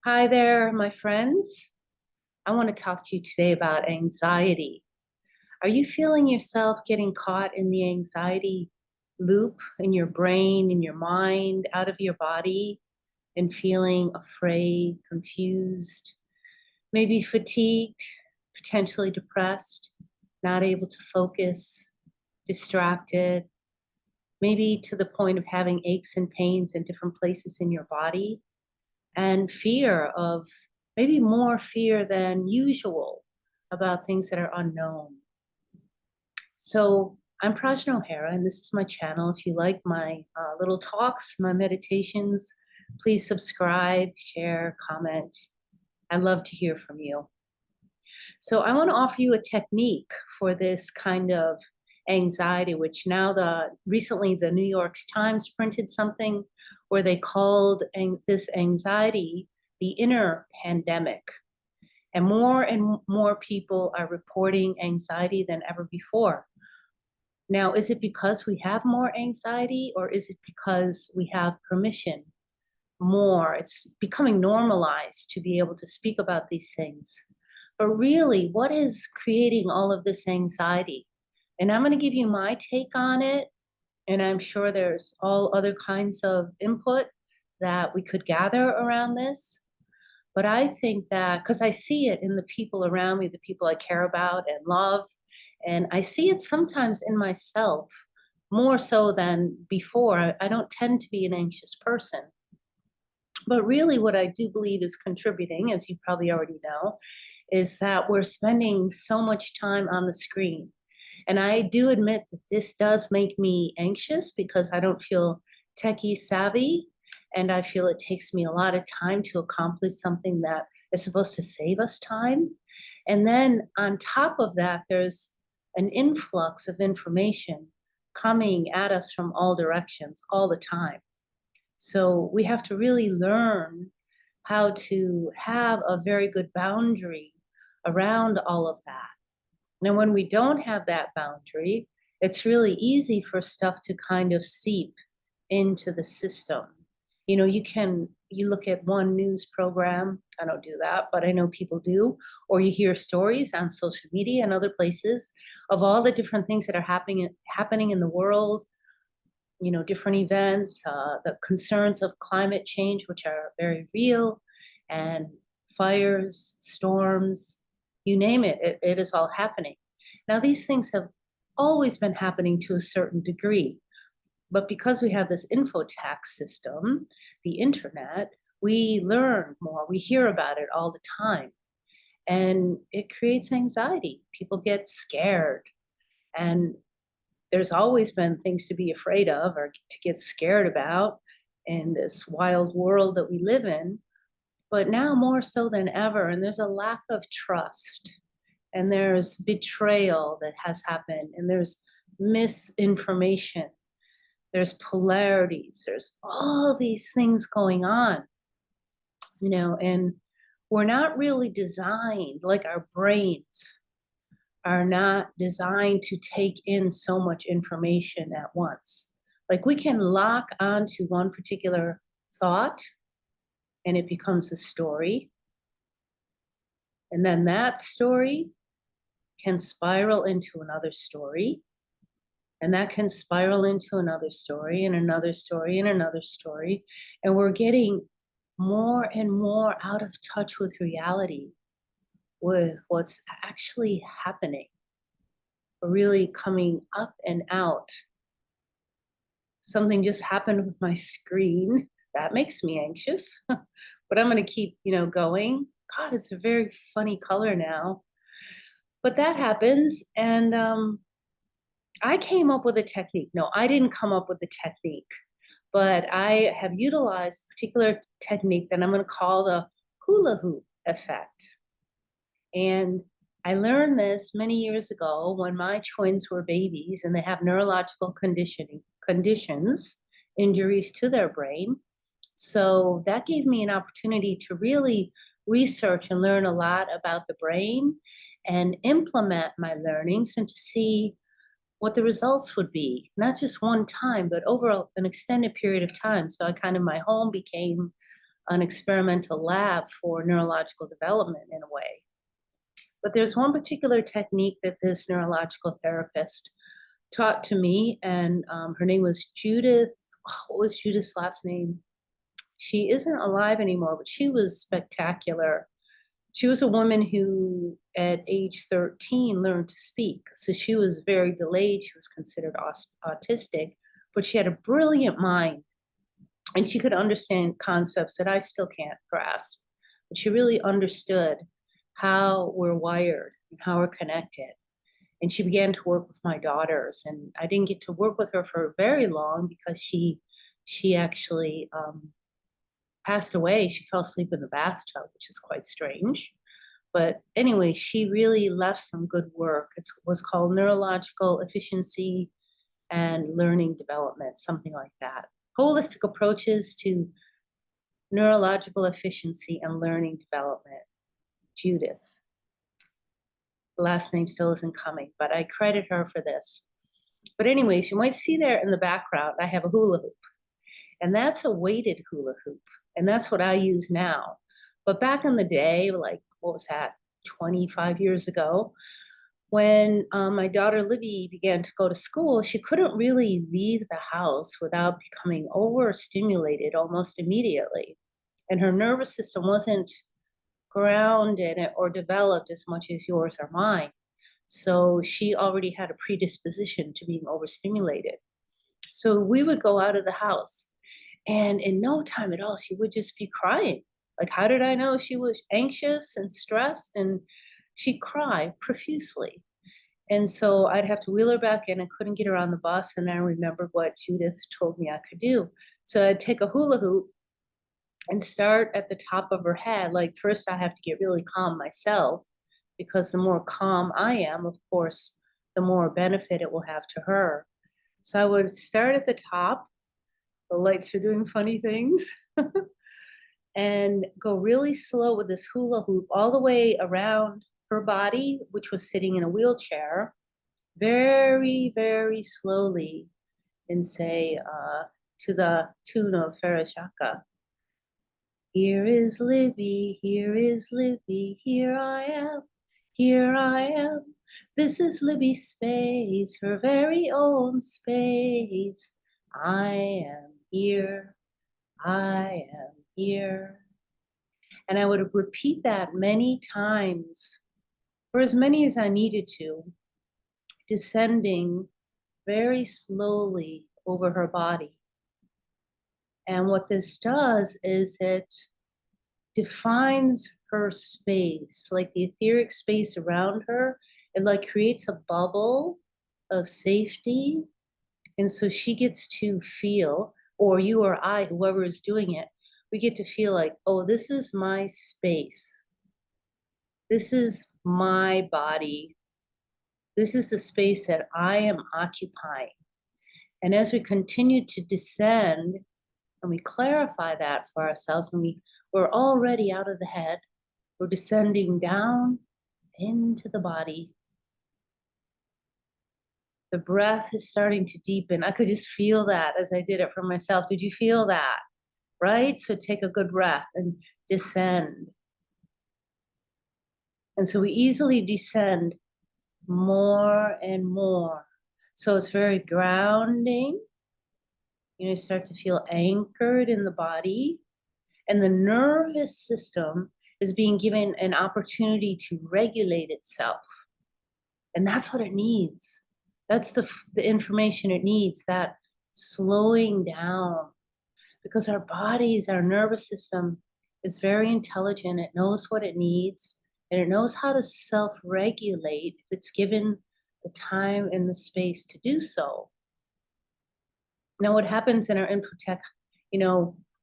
Hi there, my friends. I want to talk to you today about anxiety. Are you feeling yourself getting caught in the anxiety loop in your brain, in your mind, out of your body, and feeling afraid, confused, maybe fatigued, potentially depressed, not able to focus, distracted, maybe to the point of having aches and pains in different places in your body? And fear of maybe more fear than usual about things that are unknown. So I'm Prajnaohara, and this is my channel. If you like my little talks, my meditations, please subscribe, share, comment. I love to hear from you. So I want to offer you a technique for this kind of anxiety, which now recently the New York Times printed something where they called this anxiety the inner pandemic. And more people are reporting anxiety than ever before. Now, is it because we have more anxiety, or is it because we have permission more? It's becoming normalized to be able to speak about these things. But really, what is creating all of this anxiety? And I'm going to give you my take on it. And I'm sure there's all other kinds of input that we could gather around this. But I think that because I see it in the people around me, the people I care about and love, and I see it sometimes in myself more so than before. I don't tend to be an anxious person. But really, what I do believe is contributing, as you probably already know, is that we're spending so much time on the screen. And I do admit that this does make me anxious because I don't feel techie savvy. And I feel it takes me a lot of time to accomplish something that is supposed to save us time. And then on top of that, there's an influx of information coming at us from all directions all the time. So we have to really learn how to have a very good boundary around all of that. Now, when we don't have that boundary, it's really easy for stuff to kind of seep into the system. You look at one news program. I don't do that, but I know people do. Or you hear stories on social media and other places of all the different things that are happening in the world, different events, the concerns of climate change, which are very real, and fires, storms, you name it, it is all happening. Now, these things have always been happening to a certain degree, but because we have this infotax system, the internet, we learn more, we hear about it all the time, and it creates anxiety. People get scared, and there's always been things to be afraid of or to get scared about in this wild world that we live in, but now more so than ever. And there's a lack of trust, and there's betrayal that has happened, and there's misinformation, there's polarities, there's all these things going on, and we're not really designed, like our brains are not designed to take in so much information at once. Like we can lock onto one particular thought and it becomes a story. And then that story can spiral into another story. And that can spiral into another story and another story and another story. And we're getting more and more out of touch with reality, with what's actually happening. We're really coming up and out. Something just happened with my screen. That makes me anxious, but I'm going to keep, going. God, it's a very funny color now. But that happens. And I came up with a technique. No, I didn't come up with the technique, but I have utilized a particular technique that I'm going to call the hula hoop effect. And I learned this many years ago when my twins were babies and they have neurological conditions, injuries to their brain. So that gave me an opportunity to really research and learn a lot about the brain and implement my learnings and to see what the results would be, not just one time, but over an extended period of time. So my home became an experimental lab for neurological development in a way. But there's one particular technique that this neurological therapist taught to me, and her name was Judith. What was Judith's last name? She isn't alive anymore, but she was spectacular. She was a woman who, at age 13, learned to speak. So she was very delayed. She was considered autistic, but she had a brilliant mind, and she could understand concepts that I still can't grasp. But she really understood how we're wired and how we're connected. And she began to work with my daughters, and I didn't get to work with her for very long because she actually passed away. She fell asleep in the bathtub, which is quite strange. But anyway, she really left some good work. It was called Neurological Efficiency and Learning Development, something like that. Holistic approaches to neurological efficiency and learning development. Judith. The last name still isn't coming, but I credit her for this. But anyways, you might see there in the background, I have a hula hoop. And that's a weighted hula hoop. And that's what I use now. But back in the day, like, what was that, 25 years ago, when my daughter Libby began to go to school, she couldn't really leave the house without becoming overstimulated almost immediately. And her nervous system wasn't grounded or developed as much as yours or mine. So she already had a predisposition to being overstimulated. So we would go out of the house, and in no time at all, she would just be crying. Like, how did I know she was anxious and stressed? And she'd cry profusely. And so I'd have to wheel her back in. I couldn't get her on the bus. And I remembered what Judith told me I could do. So I'd take a hula hoop and start at the top of her head. Like, first I have to get really calm myself, because the more calm I am, of course, the more benefit it will have to her. So I would start at the top. The lights are doing funny things. And go really slow with this hula hoop all the way around her body, which was sitting in a wheelchair, very, very slowly, and say to the tune of Farashaka. Here is Libby, here is Libby, here I am, here I am. This is Libby's space, her very own space. I am here, I am here. And I would repeat that many times, or as many as I needed to, descending very slowly over her body. And what this does is it defines her space, like the etheric space around her. It like creates a bubble of safety. And so she gets to feel, or you or I, whoever is doing it, we get to feel like, oh, this is my space. This is my body. This is the space that I am occupying. And as we continue to descend, and we clarify that for ourselves, and we're already out of the head, we're descending down into the body. The breath is starting to deepen. I could just feel that as I did it for myself. Did you feel that? Right? So take a good breath and descend. And so we easily descend more and more. So it's very grounding. You start to feel anchored in the body, and the nervous system is being given an opportunity to regulate itself. And that's what it needs. That's the information it needs, that slowing down. Because our bodies, our nervous system is very intelligent. It knows what it needs, and it knows how to self-regulate if it's given the time and the space to do so. Now, what happens in our infotech,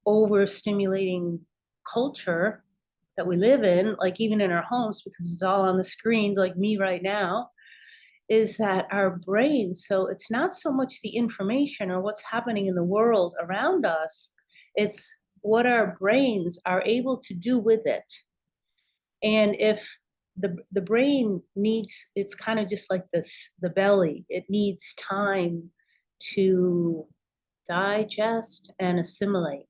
overstimulating culture that we live in, like even in our homes, because it's all on the screens, like me right now, is that our brains, so it's not so much the information or what's happening in the world around us, it's what our brains are able to do with it. And if the brain needs, it's kind of just like this, the belly, it needs time to digest and assimilate,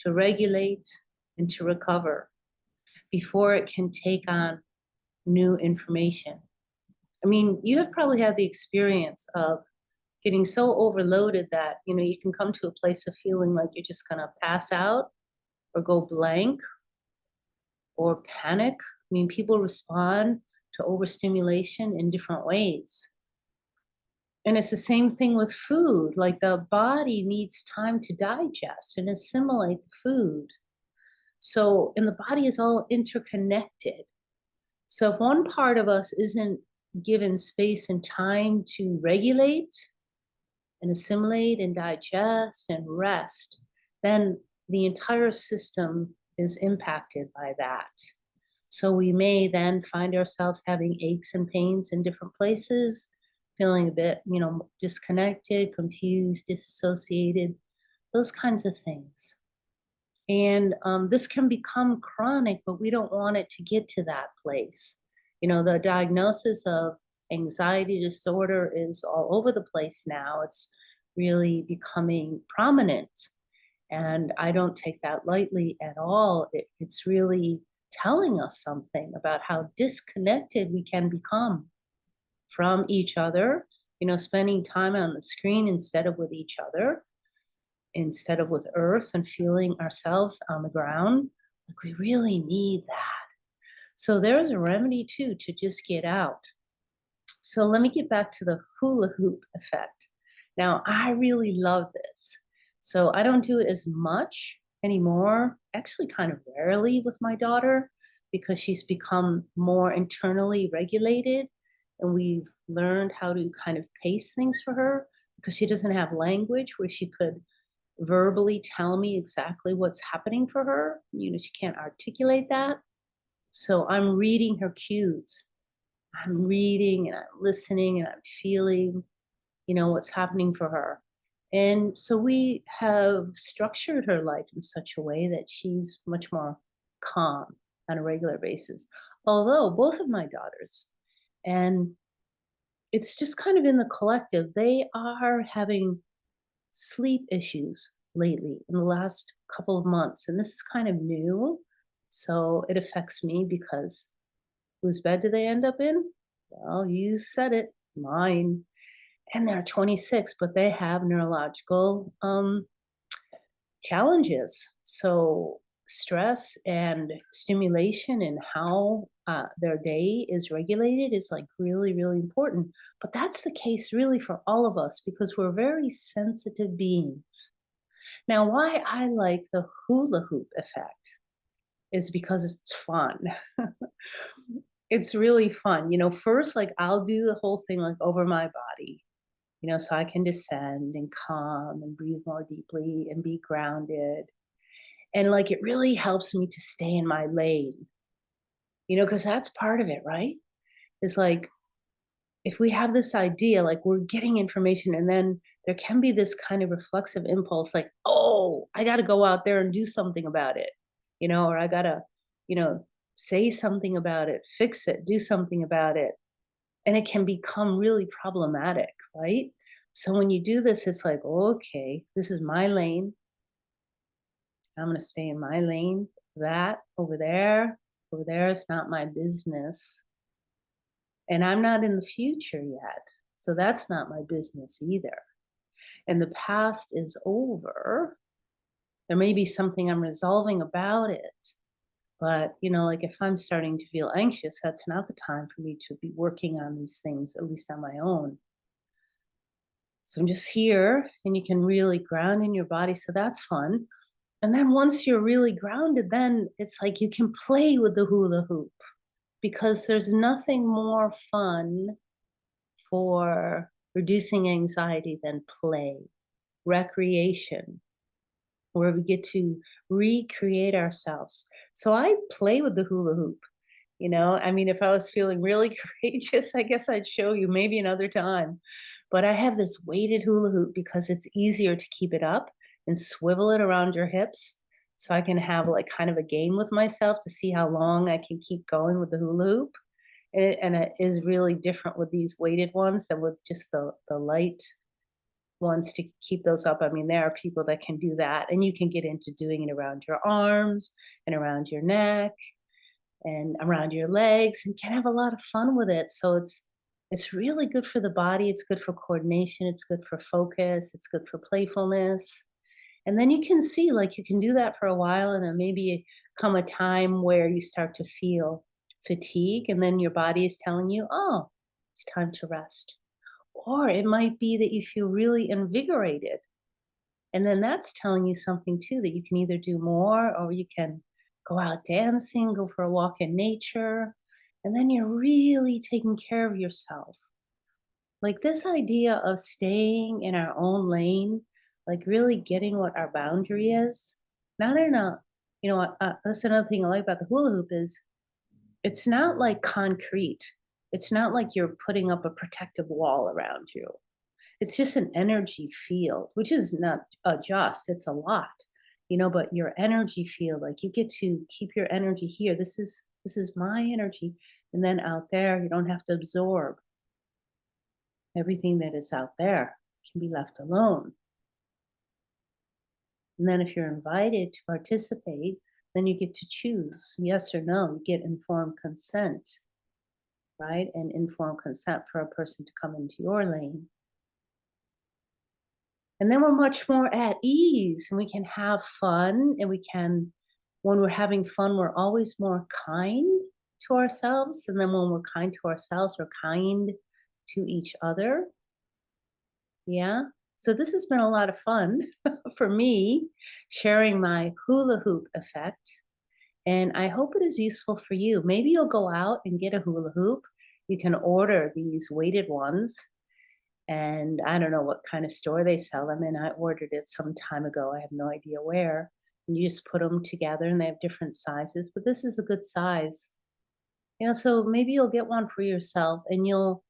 to regulate, and to recover before it can take on new information. I mean, you have probably had the experience of getting so overloaded that, you can come to a place of feeling like you're just going to pass out or go blank or panic. I mean, people respond to overstimulation in different ways. And it's the same thing with food. Like the body needs time to digest and assimilate the food. So, and the body is all interconnected. So, if one part of us isn't given space and time to regulate and assimilate and digest and rest, then the entire system is impacted by that. So we may then find ourselves having aches and pains in different places, feeling a bit, disconnected, confused, disassociated, those kinds of things. And this can become chronic, but we don't want it to get to that place. The diagnosis of anxiety disorder is all over the place now. It's really becoming prominent. And I don't take that lightly at all. It's really telling us something about how disconnected we can become from each other, spending time on the screen instead of with each other, instead of with earth and feeling ourselves on the ground. Like we really need that. So there's a remedy too to just get out. So let me get back to the hula hoop effect. Now, I really love this. So I don't do it as much anymore, actually, kind of rarely with my daughter because she's become more internally regulated and we've learned how to kind of pace things for her because she doesn't have language where she could verbally tell me exactly what's happening for her. She can't articulate that. So I'm reading her cues. I'm reading and I'm listening and I'm feeling, what's happening for her. And so we have structured her life in such a way that she's much more calm on a regular basis. Although both of my daughters, and it's just kind of in the collective, they are having sleep issues lately in the last couple of months. And this is kind of new. So it affects me because whose bed do they end up in? Well, you said it, mine. And they're 26, but they have neurological challenges. So stress and stimulation and how their day is regulated is like really, really important. But that's the case really for all of us because we're very sensitive beings. Now, why I like the hula hoop effect is because it's fun. It's really fun. First, like I'll do the whole thing like over my body, so I can descend and calm and breathe more deeply and be grounded. And like it really helps me to stay in my lane, because that's part of it, right? It's like if we have this idea, like we're getting information, and then there can be this kind of reflexive impulse, like, oh, I got to go out there and do something about it, or I got to, you know, say something about it, fix it, do something about it. And it can become really problematic, right? So when you do this, it's like, okay, this is my lane. I'm going to stay in my lane. That over there is not my business. And I'm not in the future yet. So that's not my business either. And the past is over. There may be something I'm resolving about it. But, like if I'm starting to feel anxious, that's not the time for me to be working on these things, at least on my own. So I'm just here and you can really ground in your body. So that's fun. And then once you're really grounded, then it's like you can play with the hula hoop because there's nothing more fun for reducing anxiety than play, recreation, where we get to recreate ourselves. So I play with the hula hoop. I mean, if I was feeling really courageous, I guess I'd show you maybe another time. But I have this weighted hula hoop because it's easier to keep it up and swivel it around your hips. So I can have like kind of a game with myself to see how long I can keep going with the hula hoop. And it is really different with these weighted ones than with just the light ones to keep those up. I mean, there are people that can do that, and you can get into doing it around your arms and around your neck and around your legs and can have a lot of fun with it. So it's really good for the body, it's good for coordination, it's good for focus, it's good for playfulness. And then you can see like you can do that for a while and then maybe come a time where you start to feel fatigue and then your body is telling you, "Oh, it's time to rest." Or it might be that you feel really invigorated and then that's telling you something too that you can either do more or you can go out dancing, go for a walk in nature, and then you're really taking care of yourself. Like this idea of staying in our own lane, like really getting what our boundary is, not in a, that's another thing I like about the hula hoop is it's not like concrete. It's not like you're putting up a protective wall around you. It's just an energy field, which is not just, it's a lot, but your energy field, like you get to keep your energy here. This is my energy. And then out there, you don't have to absorb everything that is out there. It can be left alone. And then if you're invited to participate, then you get to choose yes or no. You get informed consent, right? And informed consent for a person to come into your lane. And then we're much more at ease and we can have fun and when we're having fun, we're always more kind to ourselves. And then when we're kind to ourselves, we're kind to each other. Yeah. So this has been a lot of fun for me sharing my hula hoop effect. And I hope it is useful for you. Maybe you'll go out and get a hula hoop. You can order these weighted ones and I don't know what kind of store they sell them in. I ordered it some time ago. I have no idea where. And you just put them together and they have different sizes, but this is a good size. So maybe you'll get one for yourself and you'll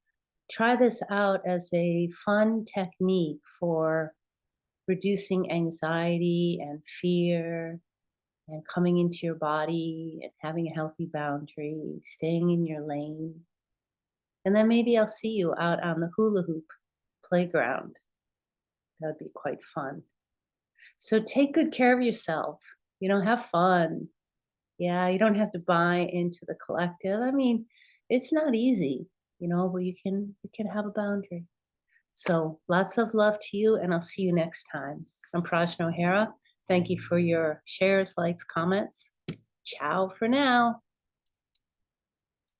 try this out as a fun technique for reducing anxiety and fear and coming into your body and having a healthy boundary, staying in your lane. And then maybe I'll see you out on the hula hoop playground. That'd be quite fun. So take good care of yourself. Have fun. Yeah, you don't have to buy into the collective. I mean, it's not easy, but you can have a boundary. So lots of love to you, and I'll see you next time. I'm Prajnaohara. Thank you for your shares, likes, comments. Ciao for now.